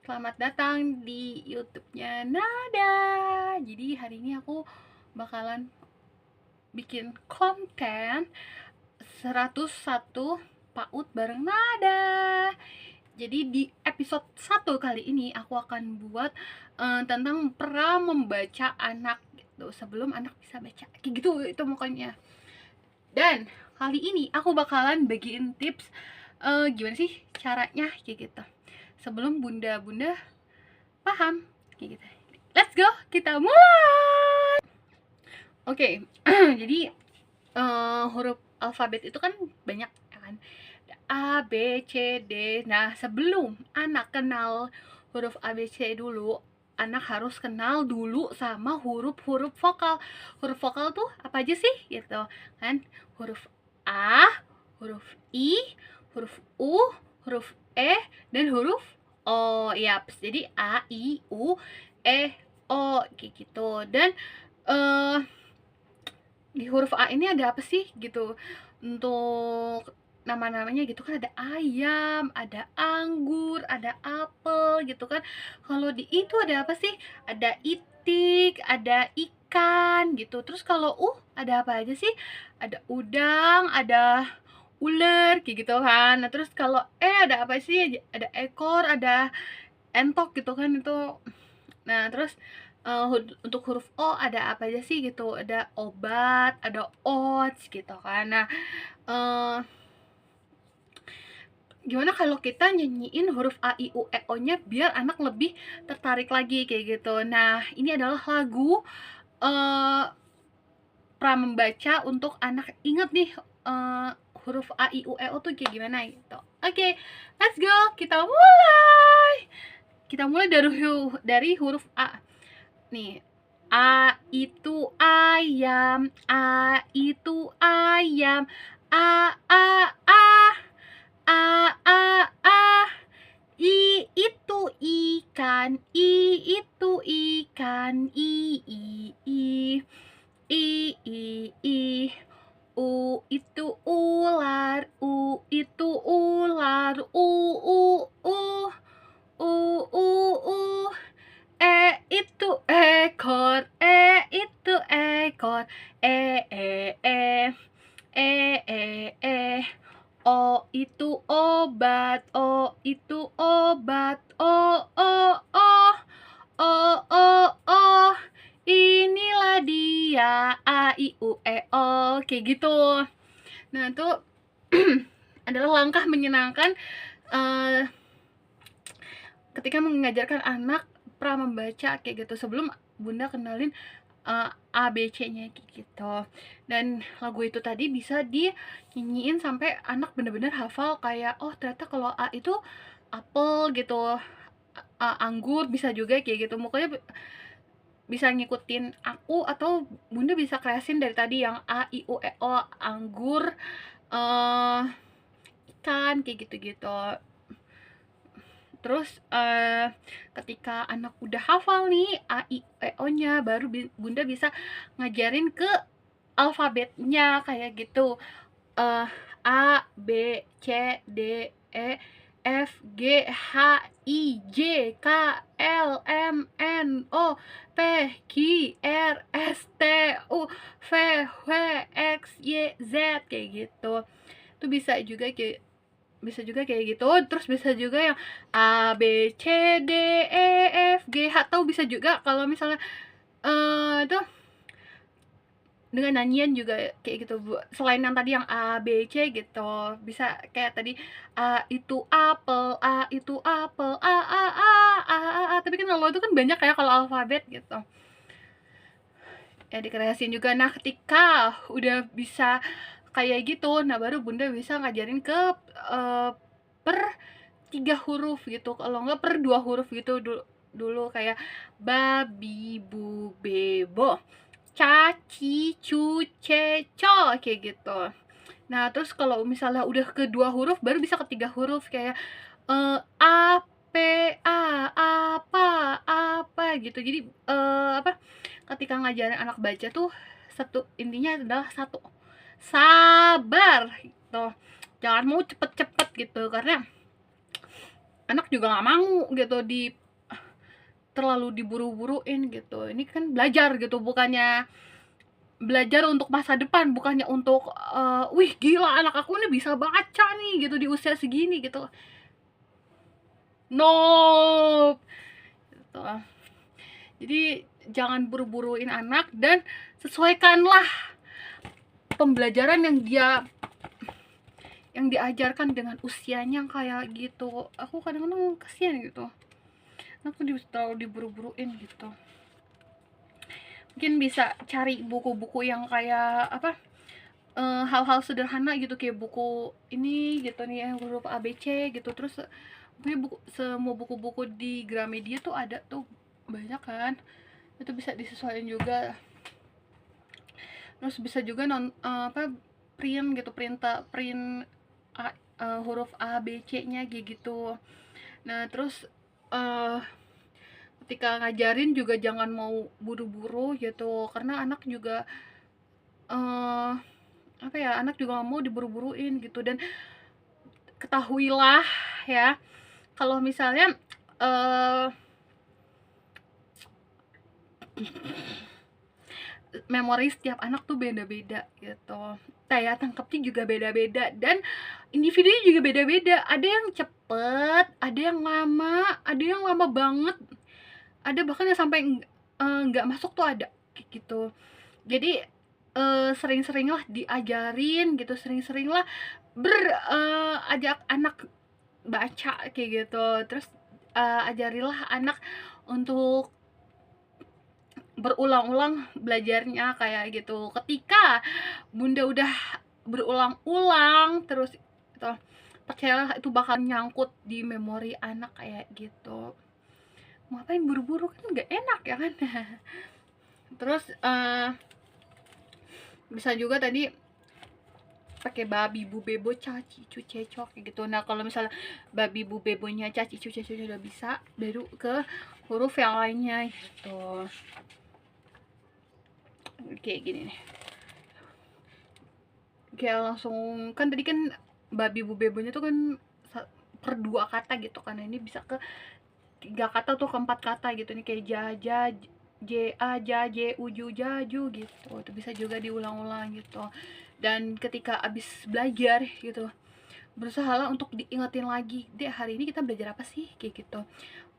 Selamat datang di YouTube-nya Nada. Jadi hari ini aku bakalan bikin konten 101 PAUD bareng Nada. Jadi di episode 1 kali ini aku akan buat tentang pra membaca anak gitu, sebelum anak bisa baca. Kayak gitu itu pokoknya. Dan kali ini aku bakalan bagiin tips gimana sih caranya kayak gitu. Sebelum bunda-bunda paham kayak gitu. Let's go, kita mulai. Oke, jadi huruf alfabet itu kan banyak ya kan. Ada A, B, C, D. Nah, sebelum anak kenal huruf A, B, C dulu, anak harus kenal dulu sama huruf-huruf vokal. Huruf vokal tuh apa aja sih gitu kan? Huruf A, huruf I, huruf U, huruf E, dan huruf O. Ya, jadi A, I, U, E, O kayak gitu. Dan di huruf A ini ada apa sih gitu. Untuk nama-namanya gitu kan, ada ayam, ada anggur, ada apel gitu kan. Kalau di I itu ada apa sih? Ada itik, ada ikan gitu. Terus kalau ada apa aja sih? Ada udang, ada ular kayak gitu kan. Nah, terus kalau ada apa sih? Ada ekor, ada entok gitu kan itu. Nah, terus untuk huruf O ada apa aja sih gitu? Ada obat, ada oats gitu kan. Nah, eee, gimana kalau kita nyanyiin huruf A, I, U, E, O-nya biar anak lebih tertarik lagi kayak gitu. Nah, ini adalah lagu eee, pra membaca untuk anak. Ingat nih huruf A, I, U, E, O tuh kayak gimana gitu. Oke, let's go, kita mulai. Kita mulai dari huruf A. Nih, A itu ayam, A itu ayam, A A A, A A A. I itu ikan, I itu ikan, I. I. U itu ular, U itu ular, U. Itu ekor, itu ekor, e e e e. O itu obat, O itu obat, O. Inilah dia, A I U E O kayak gitu. Nah, itu adalah langkah menyenangkan ketika mengajarkan anak pra membaca kayak gitu, sebelum bunda kenalin A, B, C-nya kayak gitu. Dan lagu itu tadi bisa dinyanyiin sampai anak bener-bener hafal, kayak oh ternyata kalau A itu apel gitu, anggur bisa juga kayak gitu. Pokoknya bisa ngikutin aku, atau bunda bisa kreasin dari tadi yang A, I, U, E, O, anggur, ikan kayak gitu-gitu. Terus ketika anak udah hafal nih A, I, E, O-nya, baru bunda bisa ngajarin ke alfabetnya kayak gitu. A, B, C, D, E, F, G, H, I, J, K, L, M, N, O, P, Q, R, S, T, U, V, W, X, Y, Z kayak gitu. Itu bisa juga kayak gitu. Terus bisa juga yang A, B, C, D, E, F, G, H. Atau bisa juga kalau misalnya itu dengan nyanyian juga kayak gitu, Bu. Selain yang tadi yang A, B, C gitu, bisa kayak tadi A itu apel, A itu apel, A. Tapi kan kalau itu kan banyak ya kalau alfabet gitu. Ya dikreasin juga. Nah, ketika udah bisa kayak gitu, nah baru bunda bisa ngajarin ke per 3 huruf gitu, kalau enggak per 2 huruf gitu dulu kayak babi, bu, bebo, caci, cuce, co kayak gitu. Nah, terus kalau misalnya udah ke 2 huruf baru bisa ke 3 huruf kayak A, apa gitu. Jadi ketika ngajarin anak baca tuh intinya adalah satu, sabar gitu. Jangan mau cepet-cepet gitu, karena anak juga nggak mau gitu terlalu diburu-buruin gitu. Ini kan belajar gitu, bukannya belajar untuk masa depan, bukannya untuk wih gila anak aku ini bisa baca nih gitu di usia segini gitu. No, gitu. Jadi jangan buru-buruin anak dan sesuaikanlah pembelajaran yang diajarkan dengan usianya kayak gitu. Aku kadang-kadang kasihan gitu, aku terlalu diburu-buruin gitu. Mungkin bisa cari buku-buku yang kayak apa, hal-hal sederhana gitu, kayak buku ini gitu nih yang huruf ABC gitu. Terus pokoknya semua buku-buku di Gramedia tuh ada tuh banyak kan, itu bisa disesuaikan juga. Terus bisa juga print gitu, print huruf A B C nya gitu. Nah terus ketika ngajarin juga jangan mau buru-buru gitu, karena anak juga apa ya, anak juga nggak mau diburu-buruin gitu. Dan ketahuilah ya, kalau misalnya memori setiap anak tuh beda-beda gitu, daya tangkapnya juga beda-beda, dan individunya juga beda-beda. Ada yang cepet, ada yang lama banget, ada bahkan yang sampai nggak masuk tuh ada kayak gitu. Jadi sering-seringlah diajarin gitu, sering-seringlah ajak anak baca kayak gitu. Terus ajarilah anak untuk berulang-ulang belajarnya kayak gitu. Ketika bunda udah berulang-ulang terus itu, percayalah itu bakal nyangkut di memori anak kayak gitu. Ngapain buru-buru, kan nggak enak ya kan. Terus bisa juga tadi pakai babi bu bebo caci cu cecok gitu. Nah kalau misalnya babi bu bebonya caci cu cecoknya udah bisa, baru ke huruf yang lainnya gitu. Kayak gini nih, kayak langsung kan tadi kan babi bu bebonya tuh kan per 2 kata gitu kan. Nah, ini bisa ke 3 kata tuh, ke 4 kata gitu nih, kayak jaja, ja, jaje, uju, jaju gitu. Itu bisa juga diulang-ulang gitu. Dan ketika abis belajar gitu, berusaha untuk diingetin lagi, dek hari ini kita belajar apa sih kayak gitu.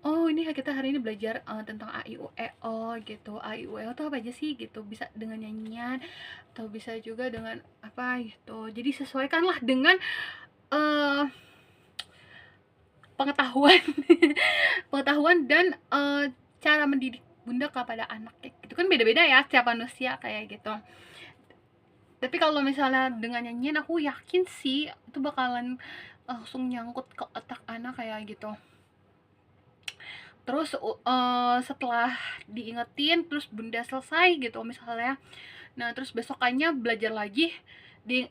Oh ini kita hari ini belajar tentang a i u e o gitu. A i u e o tuh apa aja sih gitu, bisa dengan nyanyian atau bisa juga dengan apa gitu. Jadi sesuaikanlah dengan uh, pengetahuan pengetahuan dan cara mendidik bunda kepada anak kayak gitu. Kan beda-beda ya setiap manusia kayak gitu. Tapi kalau misalnya dengan nyanyian, aku yakin sih itu bakalan langsung nyangkut ke otak anak kayak gitu. Terus setelah diingetin terus bunda selesai gitu misalnya, nah terus besokannya belajar lagi, di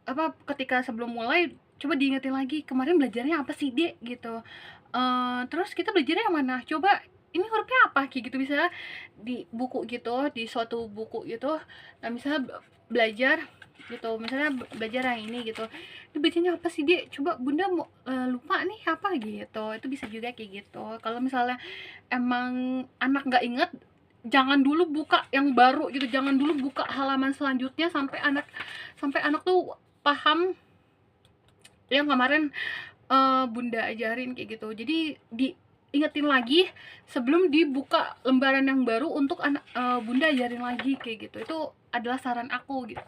apa, ketika sebelum mulai coba diingetin lagi, kemarin belajarnya apa sih dek gitu. Terus kita belajarnya yang mana, coba ini hurufnya apa kayak gitu. Misalnya di buku gitu, di suatu buku gitu, nah misalnya belajar gitu, misalnya belajar yang ini gitu, itu bacanya apa sih dek, coba bunda mau lupa nih apa gitu. Itu bisa juga kayak gitu. Kalau misalnya emang anak nggak inget, jangan dulu buka yang baru gitu, jangan dulu buka halaman selanjutnya sampai anak tuh paham yang kemarin bunda ajarin kayak gitu. Jadi diingetin lagi sebelum dibuka lembaran yang baru untuk anak bunda ajarin lagi kayak gitu. Itu adalah saran aku gitu.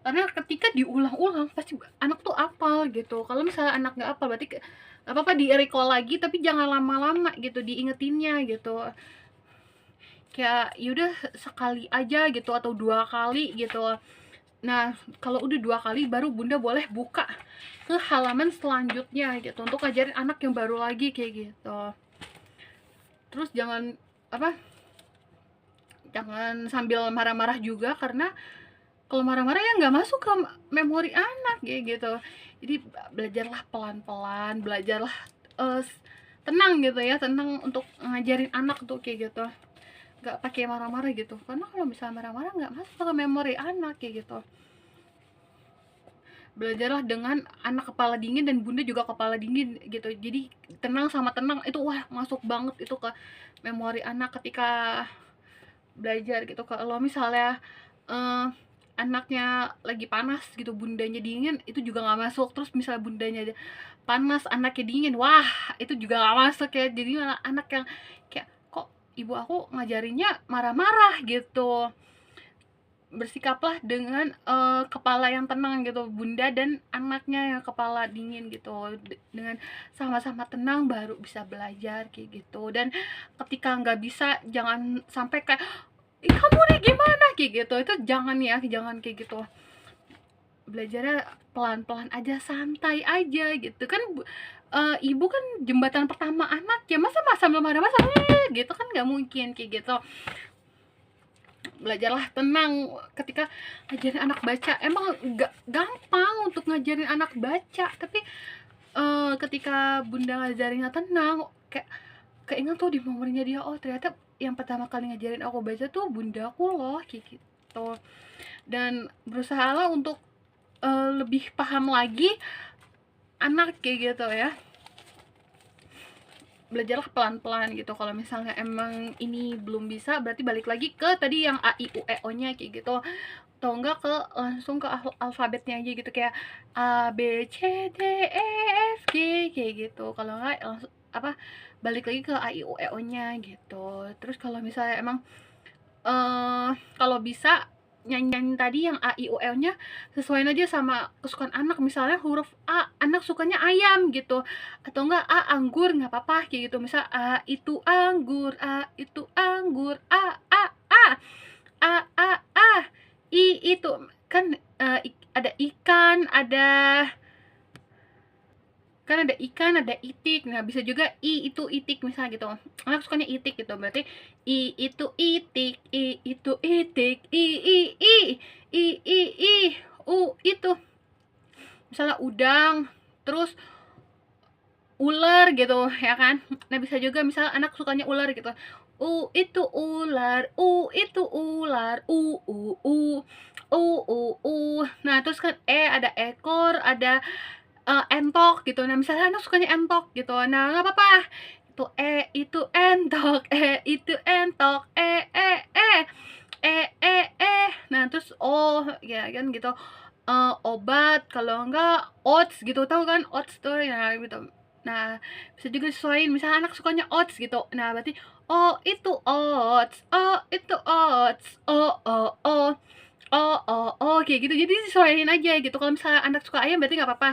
Karena ketika diulang-ulang pasti anak tuh apal gitu. Kalau misalnya anak nggak apal, berarti apa-apa di-recall lagi, tapi jangan lama-lama gitu diingetinnya gitu. Kayak yaudah sekali aja gitu atau 2 kali gitu. Nah kalau udah 2 kali baru bunda boleh buka ke halaman selanjutnya gitu, untuk ngajarin anak yang baru lagi kayak gitu. Terus jangan sambil marah-marah juga, karena kalau marah-marah ya nggak masuk ke memori anak kayak gitu. Jadi belajarlah pelan-pelan, belajarlah tenang gitu ya, tenang untuk ngajarin anak tuh kayak gitu, nggak pakai marah-marah gitu. Karena kalau misalnya marah-marah nggak masuk ke memori anak kayak gitu. belajarlah dengan anak kepala dingin dan bunda juga kepala dingin gitu. Jadi tenang sama tenang itu wah masuk banget itu ke memori anak ketika belajar gitu. Kalau misalnya eh, anaknya lagi panas gitu bundanya dingin itu juga nggak masuk, terus misalnya bundanya panas anaknya dingin wah itu juga nggak masuk ya. Jadi malah anak yang kayak kok ibu aku ngajarinnya marah-marah gitu. Bersikaplah dengan kepala yang tenang gitu, bunda dan anaknya yang kepala dingin gitu. Dengan sama-sama tenang baru bisa belajar kayak gitu. Dan ketika nggak bisa jangan sampai kayak ih kamu nih gimana kayak gitu, itu jangan ya, jangan kayak gitu. Belajarnya pelan-pelan aja, santai aja gitu kan. Ibu kan jembatan pertama anak ya, masa belum ada masa gitu kan, nggak mungkin kayak gitu. Belajarlah tenang ketika ngajarin anak baca. Emang gak gampang untuk ngajarin anak baca, tapi ketika bunda ngajarinnya tenang, kayak keinget tuh di momennya dia, oh ternyata yang pertama kali ngajarin aku baca tuh bundaku loh kayak gitu. Dan berusaha lah untuk lebih paham lagi anak kayak gitu ya. Belajarlah pelan-pelan gitu. Kalau misalnya emang ini belum bisa, berarti balik lagi ke tadi yang a i u e o nya kayak gitu, atau enggak ke langsung ke alfabetnya aja gitu, kayak a b c d e f g kayak gitu. Kalau enggak langsung apa balik lagi ke a i u e o nya gitu. Terus kalau misalnya emang kalau bisa nyanyi tadi yang a i u e o nya sesuaiin aja sama kesukaan anak. Misalnya huruf a anak sukanya ayam gitu, atau enggak a anggur nggak apa-apa kayak gitu. Misal a itu anggur, a itu anggur, a i itu kan, ada ikan, ada ikan, ada itik. Nah bisa juga i itu itik misalnya gitu, anak sukanya itik gitu, berarti i itu itik, i itu itik, i u itu misalnya udang, terus ular gitu ya kan. Nah bisa juga misalnya anak sukanya ular gitu, u itu ular, u itu ular, u. Nah terus kan ada ekor, ada entok gitu. Nah misalnya anak sukanya entok gitu, nah nggak apa-apa itu itu entok, itu entok, nah terus oh ya kan gitu. Obat, kalau enggak oats gitu, tahu kan oats tuh ya gitu. Nah bisa juga sesuaiin, misalnya anak sukanya oats gitu, nah berarti oh itu oats, oh itu oats, kayak gitu. Jadi disesuaiin aja gitu. Kalau misalnya anak suka ayam berarti nggak apa-apa,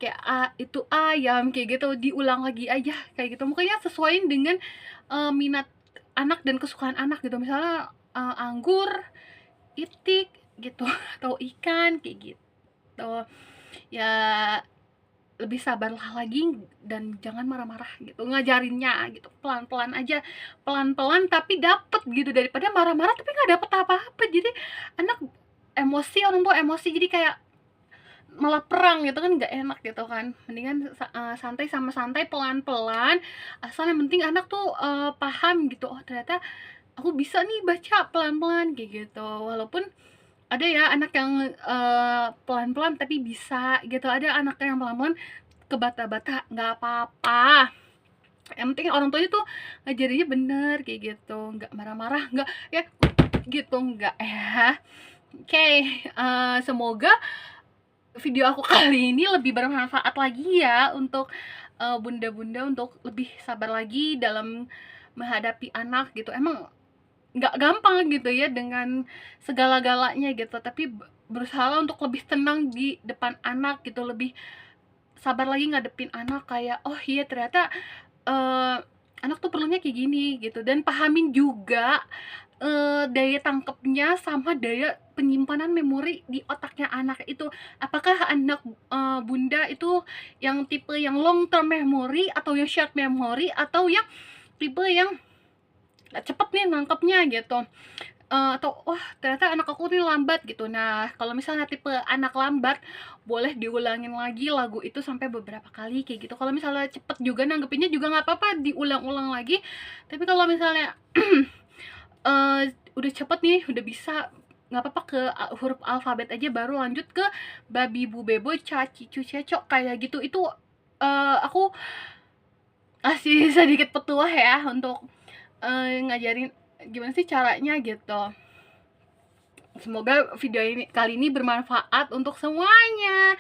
kayak itu ayam kayak gitu, diulang lagi aja kayak gitu. Pokoknya sesuaiin dengan minat anak dan kesukaan anak gitu. Misalnya anggur, itik gitu atau ikan kayak gitu. Ya lebih sabarlah lagi dan jangan marah-marah gitu ngajarinnya gitu. Pelan-pelan aja, pelan-pelan tapi dapet gitu, daripada marah-marah tapi nggak dapet apa-apa. Jadi anak emosi, orang tua emosi, jadi kayak malah perang gitu kan, nggak enak gitu kan. Mendingan santai sama santai, pelan-pelan, asal yang penting anak tuh paham gitu, oh ternyata aku bisa nih baca pelan-pelan kayak gitu. Walaupun ada ya anak yang pelan-pelan tapi bisa gitu, ada anak yang pelan-pelan kebata-bata, nggak apa-apa. Yang penting orang tuanya tuh ngajarinnya bener kayak gitu, nggak marah-marah, nggak ya gitu, nggak ya. Oke, semoga video aku kali ini lebih bermanfaat lagi ya untuk bunda-bunda untuk lebih sabar lagi dalam menghadapi anak gitu. Emang nggak gampang gitu ya dengan segala-galanya gitu, tapi berusaha untuk lebih tenang di depan anak gitu, lebih sabar lagi ngadepin anak, kayak oh iya ternyata anak tuh perlunya kayak gini gitu. Dan pahamin juga daya tangkapnya sama daya penyimpanan memori di otaknya anak itu. Apakah anak bunda itu yang tipe yang long term memory, atau yang short memory, atau yang tipe yang cepet nih nangkepnya gitu. Atau wah ternyata anak aku nih lambat gitu. Nah kalau misalnya tipe anak lambat, boleh diulangin lagi lagu itu sampai beberapa kali kayak gitu. Kalau misalnya cepet juga nanggepinnya juga nggak apa-apa, diulang-ulang lagi. Tapi kalau misalnya udah cepet nih, udah bisa nggak apa-apa ke huruf alfabet aja, baru lanjut ke babi bu bebo ca cicu cecok kayak gitu. Itu aku kasih sedikit petuah ya untuk ngajarin gimana sih caranya gitu. Semoga video ini kali ini bermanfaat untuk semuanya.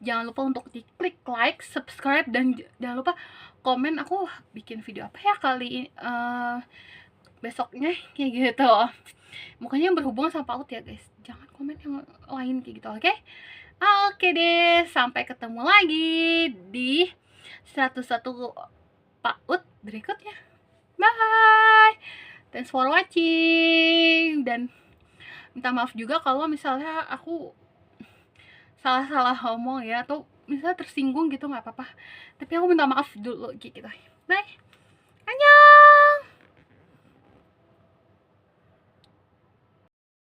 Jangan lupa untuk diklik like, subscribe, dan jangan lupa komen aku bikin video apa ya kali ini besoknya kayak gitu. Makanya yang berhubungan sama PAUD ya guys. Jangan komen yang lain kayak gitu, oke? Oke deh, sampai ketemu lagi di 101 PAUD berikutnya. Bye. Thanks for watching, dan minta maaf juga kalau misalnya aku salah-salah ngomong ya, atau misalnya tersinggung gitu, nggak apa-apa, tapi aku minta maaf dulu gitu. Bye. Annyeong.